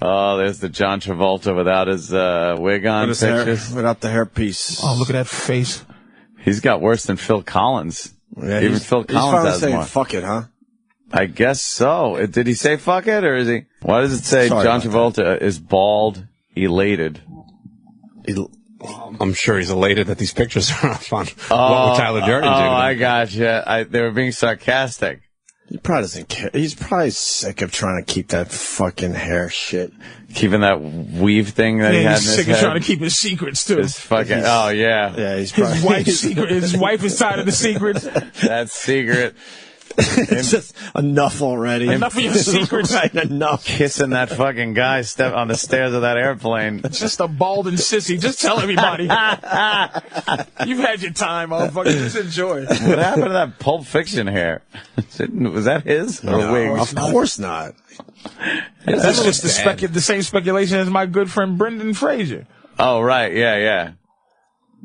Oh, there's the John Travolta without his wig on pictures. Without the hairpiece. Oh, look at that face. He's got worse than Phil Collins. Yeah, Even Phil Collins has more. Fuck it, huh? I guess so. Did he say fuck it, or is he? Why does it say John Travolta is bald, elated? I'm sure he's elated that these pictures are up on what would Tyler Durden do. Oh, I gotcha. They were being sarcastic. He probably doesn't care. He's probably sick of trying to keep that fucking hair shit. Keeping that weave thing that he had in his sick head. of trying to keep his secrets, too. His fucking, oh, yeah. Yeah, he's probably... His wife's secret. His wife is tired of the secrets. That's secret. It's just enough already. Enough of your secrets. Right, enough. Kissing that fucking guy on the stairs of that airplane. Just a bald and sissy. Just tell everybody. You've had your time, motherfucker. Just enjoy it. What happened to that Pulp Fiction hair? Was that his? Or wigs? Of course not. That's just the same speculation as my good friend Brendan Fraser. Oh, right. Yeah.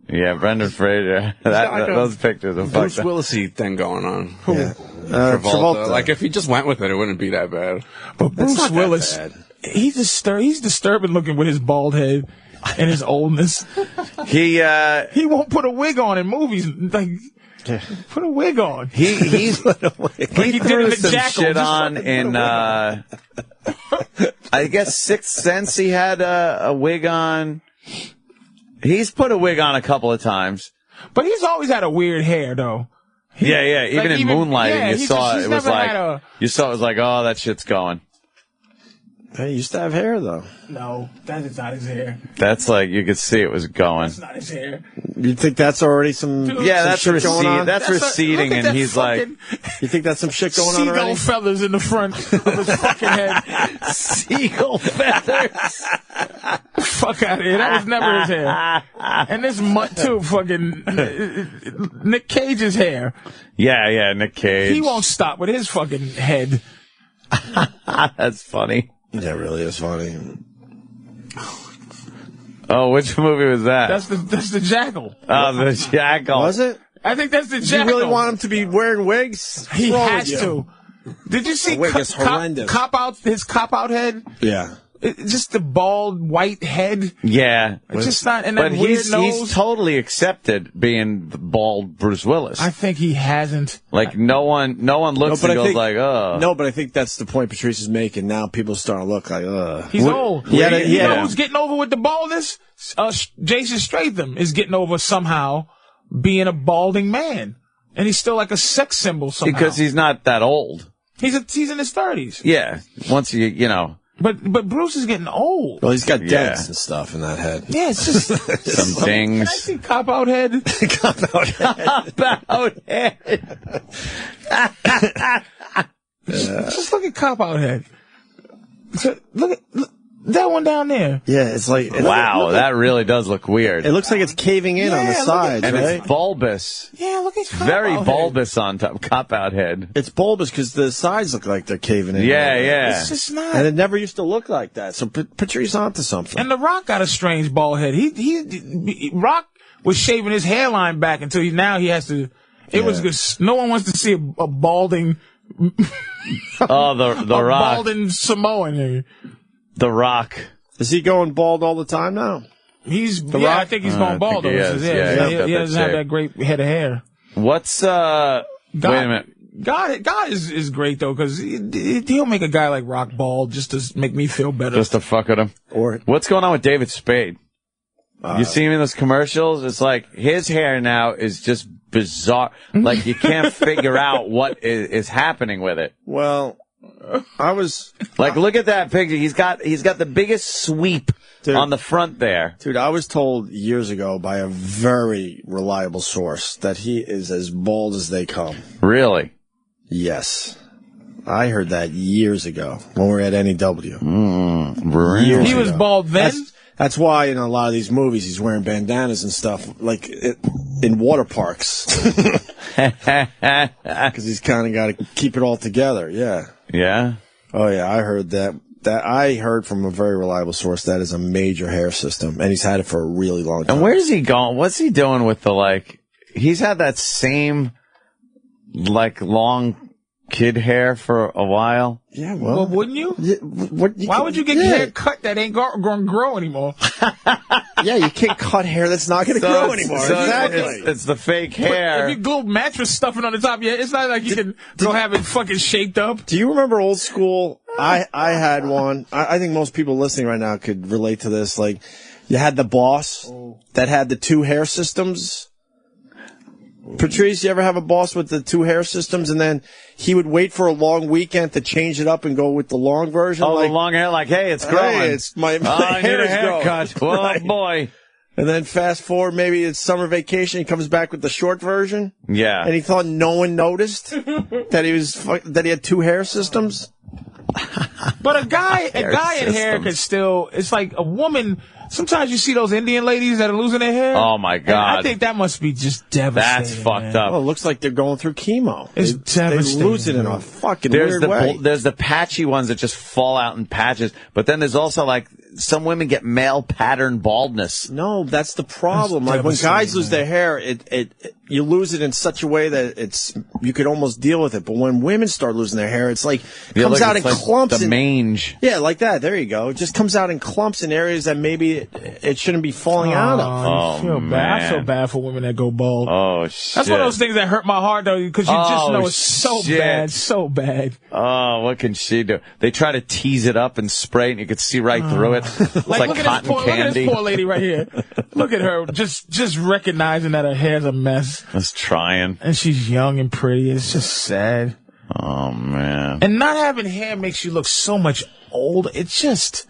Yeah, Brendan Fraser. Those pictures are Bruce fucked up. Willis-y thing going on. Yeah. Travolta. Like, if he just went with it, it wouldn't be that bad. But Bruce Willis, he's disturbing looking with his bald head and his oldness. He won't put a wig on in movies. Like, put a wig on. He threw some Jackal, shit on in, I guess, Sixth Sense he had a wig on. He's put a wig on a couple of times. But he's always had a weird hair, though. Yeah. Even in Moonlighting, you saw it was like, oh, that shit's going. He used to have hair, though. No, that is not his hair. That's like, you could see it was going. That's not his hair. You think that's already some... Dude, yeah, some that's shit going on? That's receding, and he's like... You think that's some shit going on seagull already? feathers in the front of his fucking head. Seagull feathers. Fuck out of here. That was never his hair. And this mutt, too, fucking... Nick Cage's hair. Yeah, Nick Cage. He won't stop with his fucking head. That's funny. That really is funny. Oh, which movie was that? That's the Jackal. Oh, the Jackal. Was it? I think that's the Jackal. You really want him to be wearing wigs? He has to. Did you see is horrendous. his cop-out head? Yeah. Just the bald white head. Yeah. It's just not, and that but weird nose. he's totally accepted being the bald Bruce Willis. I think he hasn't. Like, no one looks and goes like, oh. No, but I think that's the point Patrice is making. Now people are starting to look like, He's old. Yeah, You know who's getting over with the baldness? Jason Statham is getting over somehow being a balding man. And he's still like a sex symbol somehow. Because he's not that old. He's in his 30s. Yeah. Once you know. But Bruce is getting old. Well, he's got dents and stuff in that head. Yeah, it's just some dings. Can I see cop-out head? Cop-out head. Cop-out head. Just look at cop-out head. Look that one down there. Yeah, it's like... Wow, that really does look weird. It looks like it's caving in on the sides, and right? it's bulbous. Yeah, look at very bulbous on top. Cop-out head. It's bulbous because the sides look like they're caving in. Yeah. It's just not. And it never used to look like that. So Patrice onto something. And The Rock got a strange bald head. Rock was shaving his hairline back until now he has to. It was good. No one wants to see a balding. Oh, the Rock. Balding Samoan nigga. The Rock. Is he going bald all the time now? I think he's going bald. He doesn't have that great head of hair. What's wait a minute. God is great though, because he'll make a guy like Rock bald just to make me feel better. Just to fuck with him. What's going on with David Spade? You see him in those commercials? It's like his hair now is just bizarre. Like you can't figure out what is happening with it. Well, I was like, look at that picture. He's got the biggest sweep on the front there. Dude, I was told years ago by a very reliable source that he is as bald as they come. Really? Yes. I heard that years ago when we were at NEW. Really? He was bald then? That's why in a lot of these movies he's wearing bandanas and stuff, like in water parks. Because he's kind of got to keep it all together, yeah. Yeah? Oh, yeah, I heard that. I heard from a very reliable source that is a major hair system, and he's had it for a really long time. And where's he going? What's he doing with he's had that same, long kid hair for a while. Yeah, Well, wouldn't you? Why would you get hair cut that ain't going to grow anymore? Yeah, you can't cut hair that's not going to grow anymore. So Exactly. it's the fake hair. If you glue mattress stuffing on the top of your head, it's not like you can go have it fucking shaped up. Do you remember old school? I had one. I think most people listening right now could relate to this. Like, you had the boss that had the 2 hair systems. Patrice, you ever have a boss with the 2 hair systems, and then he would wait for a long weekend to change it up and go with the long version? Oh, the long hair, like, hey, it's growing. Hey, it's my I need hair a is growing. haircut. Oh, Right. boy. And then fast forward, maybe it's summer vacation, he comes back with the short version. Yeah. And he thought no one noticed that he had 2 hair systems. But a guy in hair could still, it's like a woman. Sometimes you see those Indian ladies that are losing their hair. Oh, my God. And I think that must be just devastating. That's fucked up. Well, it looks like they're going through chemo. It's They devastating. lose it in a fucking weird way. There's the patchy ones that just fall out in patches, but then there's also like some women get male pattern baldness. No, that's the problem. That's Like when guys devastating, lose their hair, you lose it in such a way that you could almost deal with it. But when women start losing their hair, it's like comes out in clumps. The mange. Yeah, like that. There you go. It just comes out in clumps in areas that maybe it shouldn't be falling out of. I feel bad. I feel bad for women that go bald. Oh, shit. That's one of those things that hurt my heart, though, because you just know it's so shit. bad, so bad. Oh, what can she do? They try to tease it up and spray it, and you could see right through it. It's like look cotton look at candy. this poor lady right here. Look at her, just recognizing that her hair's a mess. That's trying. And she's young and pretty. It's just sad. Oh, man. And not having hair makes you look so much older. It's just...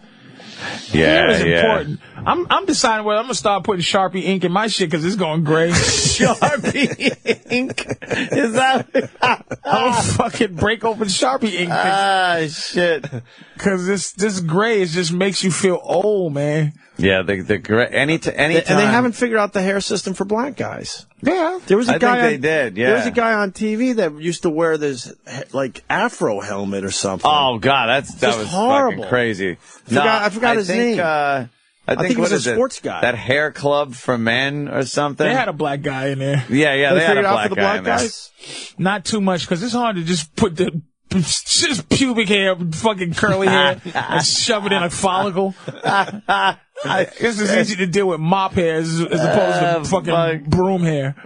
Yeah, hair is important. I'm deciding whether I'm going to start putting Sharpie ink in my shit because it's going gray. Sharpie ink? Is that... I'm going to fucking break open Sharpie ink. Ah, shit. Because this gray just makes you feel old, man. Yeah, the gray... Anytime... And they haven't figured out the hair system for black guys. Yeah. There was a guy think they did, yeah. There was a guy on TV that used to wear this, like, afro helmet or something. Oh, God, that was horrible. fucking crazy. I forgot his name. I think he was what a is it? sports guy. That hair club for men or something. They had a black guy in there. Yeah, they had a figured out black for the guy in black there. guys? Not too much, because it's hard to just put just pubic hair, fucking curly hair, and shove it in a follicle. This is easy to deal with mop hair as opposed to fucking broom hair.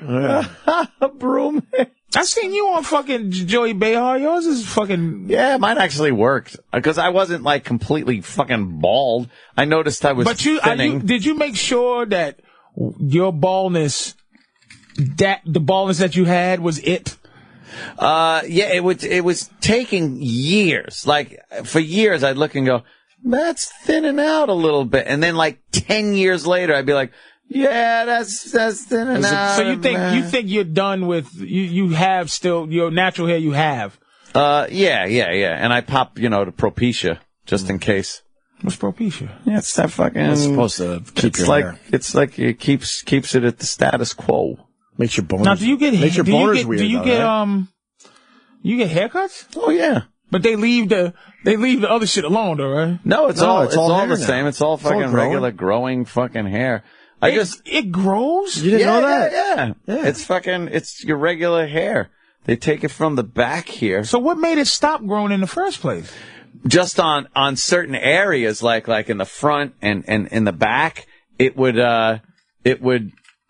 Broom hair. I seen you on fucking Joey Behar. Yours is fucking... Yeah, mine actually worked because I wasn't like completely fucking bald. I noticed I was thinning. Did you make sure that your baldness, the baldness that you had was it? Yeah, it was taking years. Like for years, I'd look and go, "That's thinning out a little bit," and then like 10 years later, I'd be like, "Yeah, that's thinning out." So you think you're done with you have still your natural hair you have? Yeah, and I pop the Propecia just in case. What's Propecia? Yeah, it's that fucking. It's supposed to keep your hair. It's like it keeps it at the status quo. Makes your boners. Now, do you get makes your boners weird? Do you get you get haircuts? Oh yeah. But they leave the other shit alone, though, right? No, it's all hair the now. same. It's all fucking growing. regular growing fucking hair. It grows? You didn't know that? Yeah. It's your regular hair. They take it from the back here. So what made it stop growing in the first place? Just on certain areas, like in the front and in the back, it would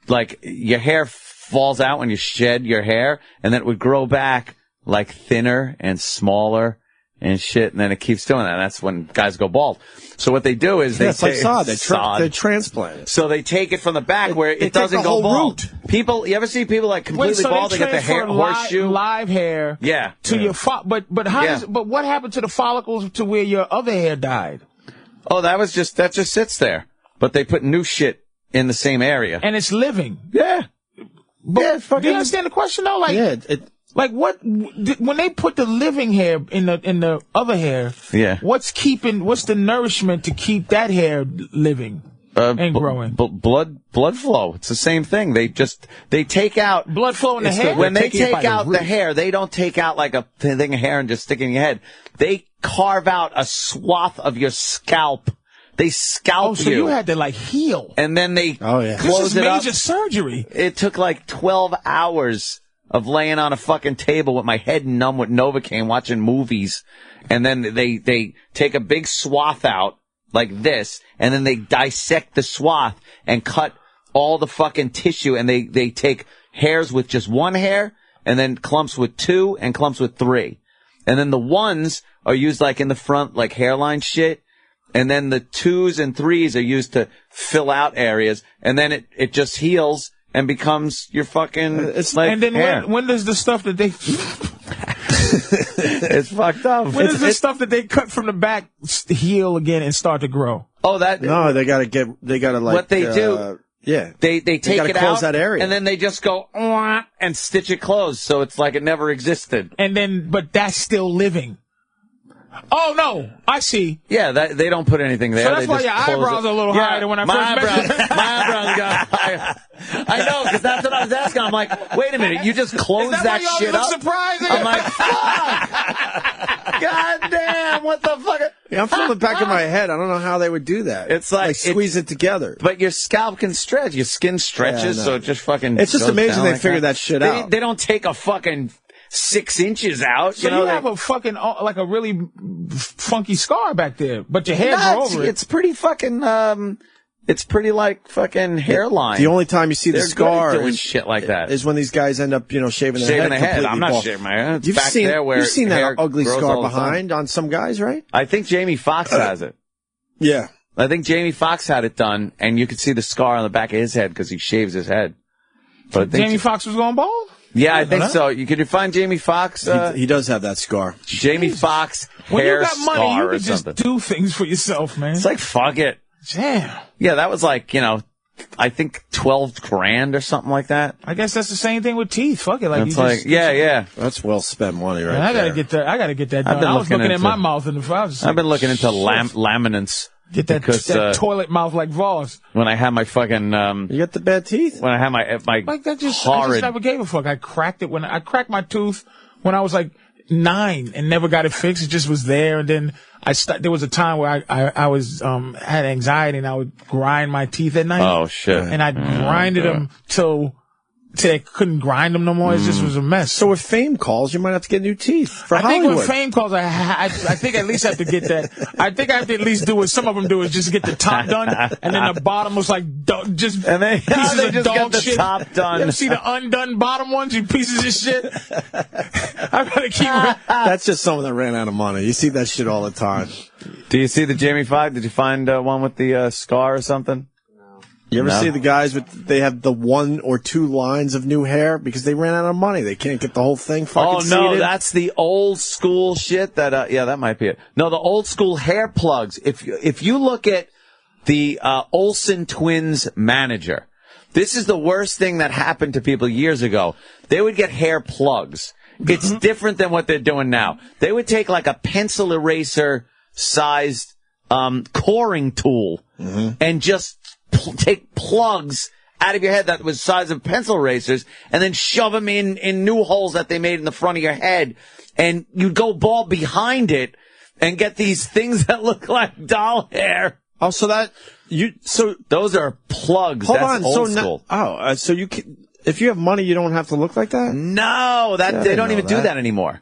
like your hair falls out when you shed your hair, and then it would grow back like thinner and smaller and shit, and then it keeps doing that. And that's when guys go bald. So what they do is It's like sod. They transplant it. So they take it from the back where it doesn't go bald. People, you ever see people like completely bald? They get the hair horseshoe, live hair. Yeah. To your but how but what happened to the follicles to where your other hair died? Oh, that just sits there. But they put new shit in the same area. And it's living. Yeah. But do you understand the question though? Like, like what when they put the living hair in the other hair? Yeah. What's the nourishment to keep that hair living and growing? Blood flow. It's the same thing. They take out blood flow in the hair. When they take out the hair, they don't take out like a thing of hair and just stick it in your head. They carve out a swath of your scalp. They scalp you. So you had to like heal. And then they close this is it up. major surgery. It took like 12 hours of laying on a fucking table with my head numb with Novocaine watching movies. And then they take a big swath out like this, and then they dissect the swath and cut all the fucking tissue, and they take hairs with just one hair, and then clumps with 2 and clumps with 3. And then the 1s are used like in the front, like hairline shit. And then the 2s and 3s are used to fill out areas. And then it just heals and becomes your fucking and then hair. When does the stuff that they... It's fucked up. When does the stuff that they cut from the back heal again and start to grow? Oh, No, they gotta like... What they do... Yeah. They take it close out, that area. and then they just go, and stitch it closed, so it's like it never existed. And then, but that's still living. Oh, no. I see. Yeah, they don't put anything there. So that's they why just your close eyebrows it. are a little higher than when I first met you. My eyebrows got higher. I know, because that's what I was asking. I'm like, wait a minute, you just closed that shit up? Surprising? I'm like, fuck! God damn, what the fuck? Yeah, I'm feeling the back of my head. I don't know how they would do that. It's like squeeze it together. But your scalp can stretch. Your skin stretches, so it just fucking It's just goes amazing down they like figured that shit out. They don't take a fucking 6 inches out. So you have a fucking, like a really funky scar back there, but your hair grew over it. It's pretty fucking, it's pretty like fucking hairline. The only time you see the scar doing shit like that is when these guys end up, shaving their head. I'm not bald. shaving my head. It's You've back seen, there where you've seen hair that ugly grows scar all the time. behind on some guys, right? I think Jamie Foxx has it. Yeah. I think Jamie Foxx had it done, and you could see the scar on the back of his head because he shaves his head. But I think Jamie Foxx was going bald? Yeah, I think so. Could you find Jamie Foxx? He does have that scar. Jamie Foxx When hair you got money, scar you or can just something. do things for yourself, man. It's like, fuck it. Damn. Yeah, that was like, I think 12 grand or something like that. I guess that's the same thing with teeth. Fuck it. It's like, yeah. That's well spent money right Man, I gotta there. get that. I gotta get that done. been I was looking looking at into- my mouth in the house. I've been looking into laminates. Get that, because, that toilet mouth like Voss. When I had my fucking, You got the bad teeth? when I had my Like that I horrid, just never gave a fuck. I cracked it I cracked my tooth when I was like 9 and never got it fixed. It just was there. And then there was a time where I was, had anxiety and I would grind my teeth at night. oh shit. And I grinded them till I couldn't grind them no more. It just was a mess. So if Fame calls, you might have to get new teeth for I Hollywood. think when Fame calls, I think I at least have to get that. I think I have to at least do what some of them do is just get the top done, and then the bottom was like just And they pieces they of just dog got the shit. top done. You ever see the undone bottom ones? You pieces of shit. I gotta keep. That's just someone that ran out of money. You see that shit all the time. Do you see the Jamie Foxx? Did you find one with the scar or something? You ever No. see the guys they have the 1 or 2 lines of new hair because they ran out of money. They can't get the whole thing fucking Oh no, seated. that's the old school shit. That that might be it. No, the old school hair plugs. If you look at the Olsen twins manager, this is the worst thing that happened to people years ago. They would get hair plugs. It's different than what they're doing now. They would take like a pencil eraser sized coring tool and just take plugs out of your head that was the size of pencil erasers and then shove them in new holes that they made in the front of your head. And you'd go bald behind it and get these things that look like doll hair. Oh, so Those are plugs. hold That's on. old So school. so you can, if you have money, you don't have to look like that? No, I they didn't don't know even do that. that anymore.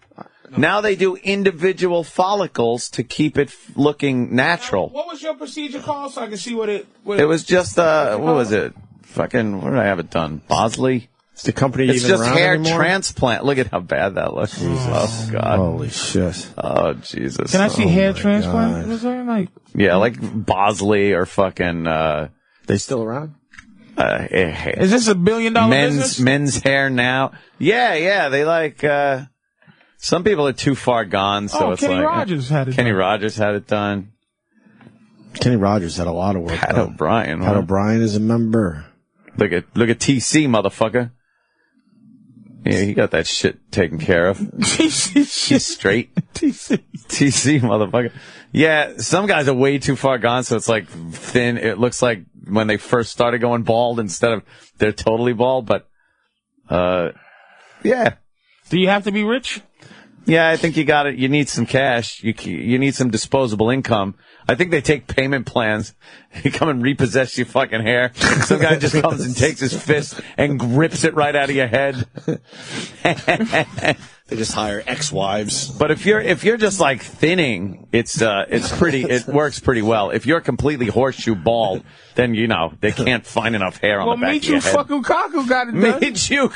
Now they do individual follicles to keep it looking natural. What was your procedure called so I can see what it It was just, what was it? Fucking, where did I have it done? Mosley? Is the company It's even just around hair anymore? transplant. Look at how bad that looks. Oh, God. Holy shit. Oh, Jesus. Can I see hair my transplant? God. Was there like Yeah, like Bosley or fucking, They still around? is this $1 billion business? men's hair now. Yeah, they like, some people are too far gone, so it's Kenny like. Rogers had it Kenny done. Rogers had it done. Kenny Rogers had a lot of work Pat done. O'Brien. Pat huh? O'Brien is a member. Look at TC, motherfucker. Yeah, he got that shit taken care of. He's straight. TC, motherfucker. Yeah, some guys are way too far gone, so it's like thin. It looks like when they first started going bald instead of they're totally bald, but, yeah. Do you have to be rich? Yeah, I think you got it. You need some cash. You need some disposable income. I think they take payment plans. You come and repossess your fucking hair. Some guy just comes and takes his fist and rips it right out of your head. They just hire ex-wives. But if you're just like thinning, it works pretty well. If you're completely horseshoe bald, then they can't find enough hair on the back of your head. Michio Kaku got it done. Michio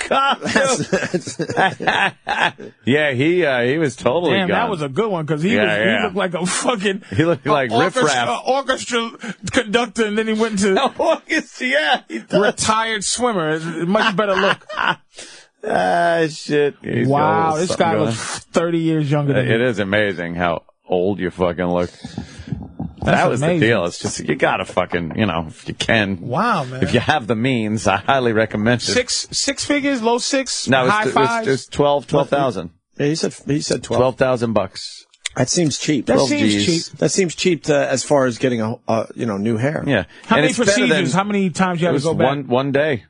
Kaku. Yeah, he was totally Damn, gone. that was a good one because he looked like a fucking he looked like riffraff orchestra conductor, and then he went to he retired swimmer. It's a much better look. Shit. Wow, this guy looks 30 years younger than me. It is amazing how old you fucking look. That was amazing. the deal. It's just, you gotta fucking, if you can. Wow, man. If you have the means, I highly recommend it. Six figures, low six, no, high fives? It was 12,000. Yeah, he said 12. $12,000. That seems cheap. That seems cheap. That seems cheap as far as getting new hair. Yeah. How many procedures? How many times you have to go back? One day.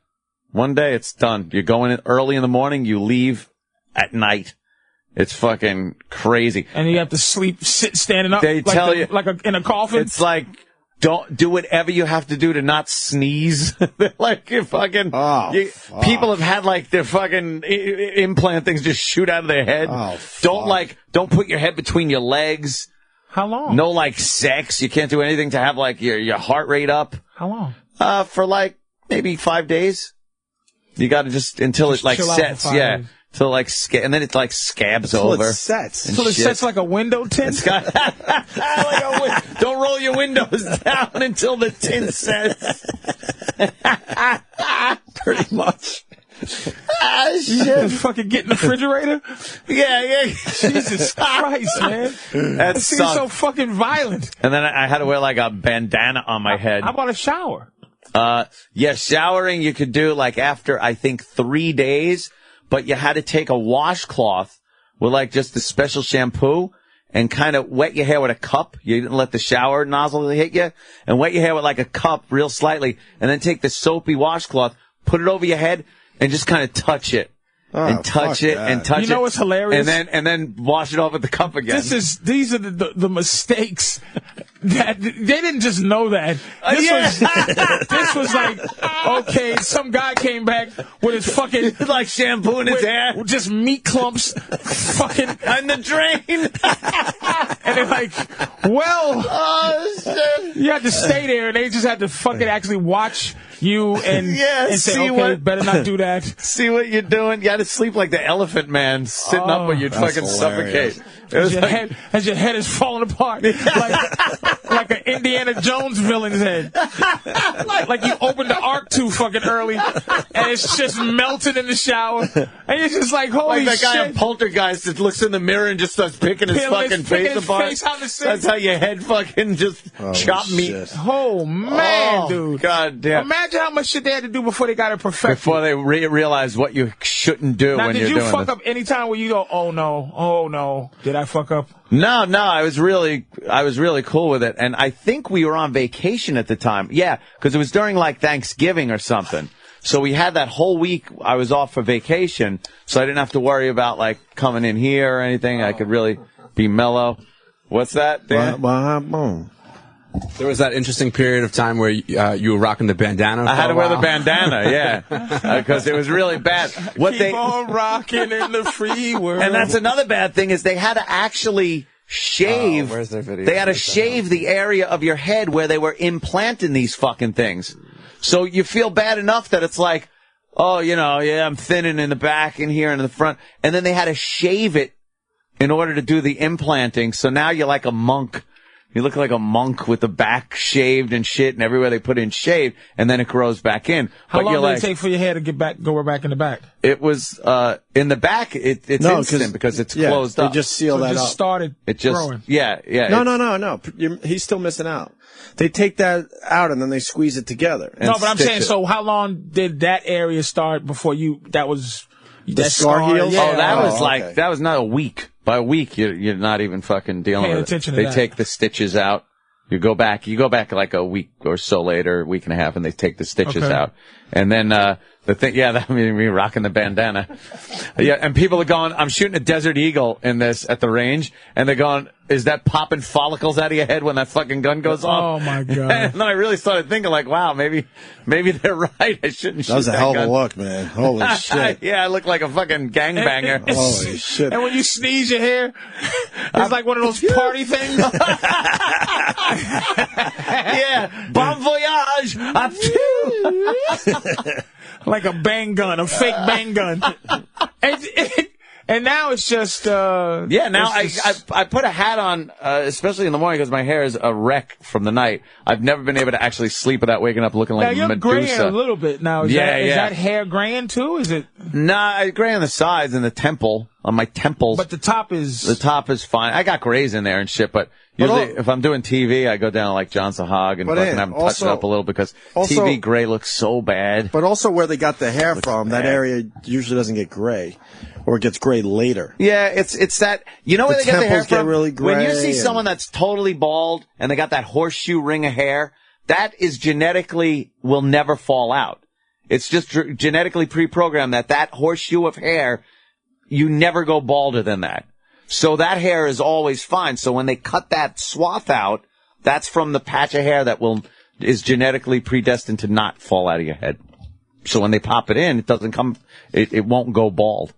One day it's done. You're going in early in the morning, you leave at night. It's fucking crazy. And you have to sit standing up. They tell you in a coffin. It's like, don't do whatever you have to do to not sneeze. Like you fucking. People have had like their fucking implant things just shoot out of their head. Don't put your head between your legs. How long? No sex. You can't do anything to have like your heart rate up. How long? For like maybe 5 days. You got to until it like sets, yeah. Till like and then it like scabs over. It sets. Until it sets like a window tint. Don't roll your windows down until the tint sets. Pretty much. You just fucking get in the refrigerator? Yeah. Jesus Christ, man. That seems so fucking violent. And then I had to wear like a bandana on my head. How about a shower? Showering you could do like after, I think, 3 days, but you had to take a washcloth with like just a special shampoo and kind of wet your hair with a cup. You didn't let the shower nozzle hit you, and wet your hair with like a cup real slightly, and then take the soapy washcloth, put it over your head, and just kind of touch it. And touch it and touch it. You know what's hilarious? And then wash it off with the cup again. These are the mistakes that they didn't just know that. This was like, okay, some guy came back with his fucking like shampoo in his hair, with just meat clumps, fucking in the drain. And they're like, shit. You had to stay there, and they just had to fucking actually watch you and say, okay, better not do that. See what you're doing. You had to sleep like the elephant man, sitting up where you'd fucking suffocate. As your head is falling apart, like an Indiana Jones villain's head. Like you opened the Ark too fucking early, and it's just melted in the shower, and you're just like, holy shit. Like that guy in Poltergeist that looks in the mirror and just starts picking his fucking face apart. That's how your head fucking just chopped meat. Oh, man, dude. God damn. Imagine how much shit they had to do before they got it perfected. Before they realized what you shouldn't do when you're doing Did you fuck up any time where you go, oh no, did I fuck up? No, I was really cool with it. And I think we were on vacation at the time. Yeah, because it was during like Thanksgiving or something. So we had that whole week I was off for vacation, so I didn't have to worry about like coming in here or anything. I could really be mellow. What's that, Dan? There was that interesting period of time where you were rocking the bandana. I had to wear the bandana, yeah, because it was really bad. Keep on rocking in the free world. And that's another bad thing is they had to actually shave. Where's their video? They had to shave the area of your head where they were implanting these fucking things. So you feel bad enough that it's like, I'm thinning in the back and here and in the front. And then they had to shave it in order to do the implanting. So now you're like a monk. You look like a monk with the back shaved and shit, and everywhere they put in shaved, and then it grows back in. How long did it take for your hair to go back in the back? It was in the back. It's instant because it's closed up. They just seal that up. Started growing. Yeah. No. He's still missing out. They take that out and then they squeeze it together. No, but I'm saying, so how long did that area start before that scar heals? Yeah. That was not a week. By a week, you're not even fucking dealing with it. Attention to they that. take the stitches out. You go back like a week or so later, a week and a half, and they take the stitches out. And then, the thing, that means me rocking the bandana. Yeah, and people are going, I'm shooting a Desert Eagle in this at the range, and they're going, is that popping follicles out of your head when that fucking gun goes off? Oh my God. And then I really started thinking like, wow, maybe they're right. I shouldn't shoot that. That was a hell of gun. a look, man. Holy shit. Yeah, I look like a fucking gangbanger. Holy shit. And when you sneeze, your hair, it's like one of those party things. Yeah, bon voyage. Like a bang gun, a fake bang gun. And now it's just, now I put a hat on, especially in the morning because my hair is a wreck from the night. I've never been able to actually sleep without waking up looking like you're Medusa. graying a little bit now. Is that hair graying too? Is it? Nah, gray on the sides and the temple, on my temples. But the top is... The top is fine. I got grays in there and shit, but usually if I'm doing TV, I go down to like John Sahag and fucking have them touch it up a little because TV gray looks so bad. But also where they got the hair from, that area usually doesn't get gray. Or it gets gray later. Yeah, it's that, you know where they get the hair from? Really gray when you see someone that's totally bald and they got that horseshoe ring of hair, that is genetically will never fall out. It's just genetically pre-programmed that horseshoe of hair, you never go balder than that. So that hair is always fine. So when they cut that swath out, that's from the patch of hair that is genetically predestined to not fall out of your head. So when they pop it in, it won't go bald.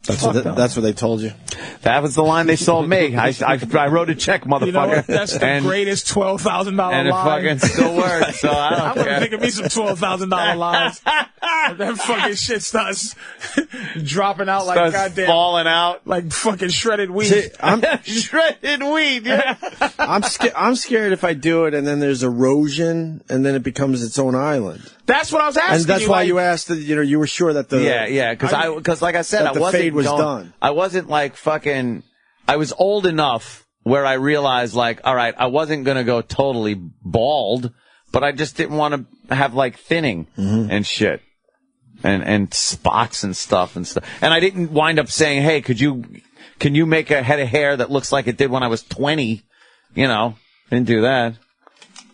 That's what they told you. That was the line they sold me. I wrote a check, motherfucker. You know what? That's the greatest $12,000 line. And it fucking still works, so I don't I'm gonna think of me some $12,000 lines. That fucking shit starts dropping out like goddamn... falling out. Like fucking shredded wheat. See, shredded wheat, yeah. I'm scared if I do it and then there's erosion and then it becomes its own island. That's what I was asking. And that's why you asked that, you were sure that the... Yeah, because like I said, I wasn't fade was done. I wasn't like fucking... I was old enough where I realized like, all right, I wasn't going to go totally bald, but I just didn't want to have like thinning and shit. And spots and stuff. And I didn't wind up saying, hey, can you make a head of hair that looks like it did when I was 20? Didn't do that.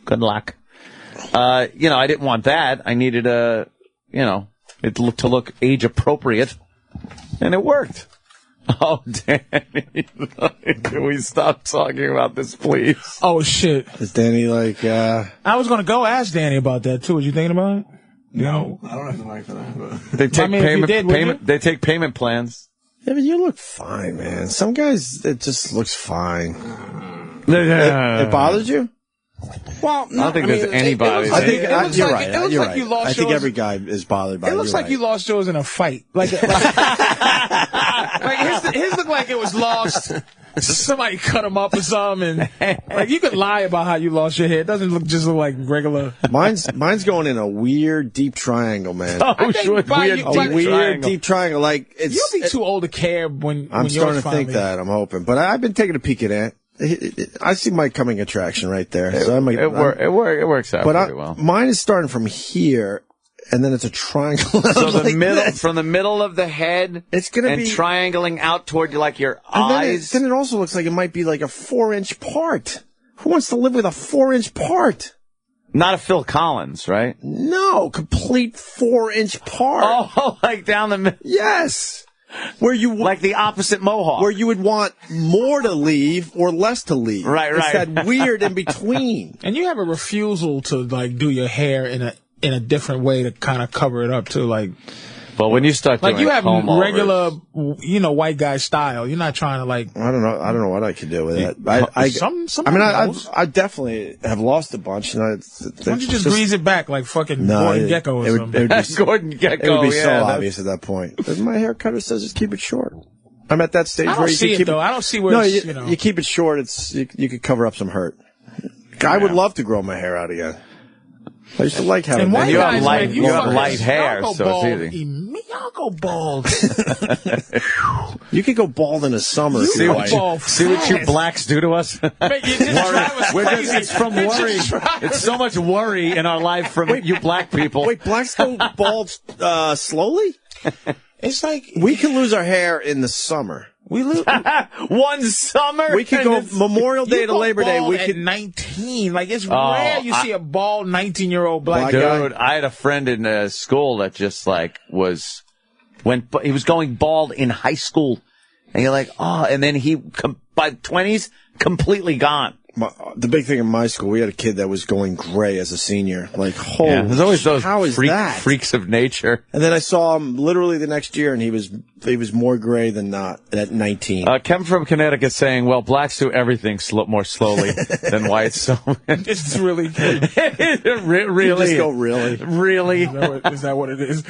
Good luck. I didn't want that. I needed it to look age appropriate. And it worked. Oh, Danny. Can we stop talking about this, please? Oh, shit. Is Danny like, I was going to go ask Danny about that, too. Was you thinking about it? No. I don't have the mic for that. But. They take they take payment plans. Yeah, but you look fine, man. Some guys, it just looks fine. It bothers you? Well, no, I don't think there's anybody. I think you're right. It looks like you lost yours. I think every guy is bothered by it. It looks like you lost yours in a fight. Like his looked like it was lost. Somebody cut him up or something. And like you could lie about how you lost your hair. It doesn't look like regular. Mine's going in a weird deep triangle, man. Oh, sure, weird deep triangle. Like you'll be too old to care when I'm starting to think that. I'm hoping, but I've been taking a peek at it. I see my coming attraction right there. So it works out pretty well. Mine is starting from here, and then it's a triangle. So from the middle of the head, it's gonna be triangling out toward you like your eyes. Then it also looks like it might be like a 4-inch part. Who wants to live with a 4-inch part? Not a Phil Collins, right? No, complete 4-inch part. Oh, like down the middle. Yes. Where you like the opposite mohawk, where you would want more to leave or less to leave. Right. It's that weird in between. And you have a refusal to like do your hair in a different way to kind of cover it up too, like. But when you start doing like you have regular, white guy style. You're not trying to like. I don't know what I could do with that. I definitely have lost a bunch. And why don't you just grease it back like fucking Gordon Gekko or something? Gordon Gekko. It would be so obvious at that point. But my hair cutter says just keep it short. I'm at that stage where you can keep it. I don't see where. You keep it short. You could cover up some hurt. I would love to grow my hair out again. I used to like having and you have light hair, so it's easy. Y'all go bald. You could go bald in the summer. See what you blacks do to us? It's from worry. It's so much worry in our life from you black people. Wait, blacks go bald slowly? It's like we can lose our hair in the summer. We live one summer. We could go Memorial Day you to go Labor Day. bald We at could 19. Like it's rare you see a bald 19-year-old black guy. Dude, I had a friend in school that just like he was going bald in high school, and you're like, oh, and then by 20s completely gone. The big thing in my school, we had a kid that was going gray as a senior. Like, holy, there's always those how is that? freaks of nature. And then I saw him literally the next year, and he was more gray than not at 19. Kem from Connecticut saying, well, blacks do everything more slowly than whites. So It's really really? You just go really? Really? Is that what it is?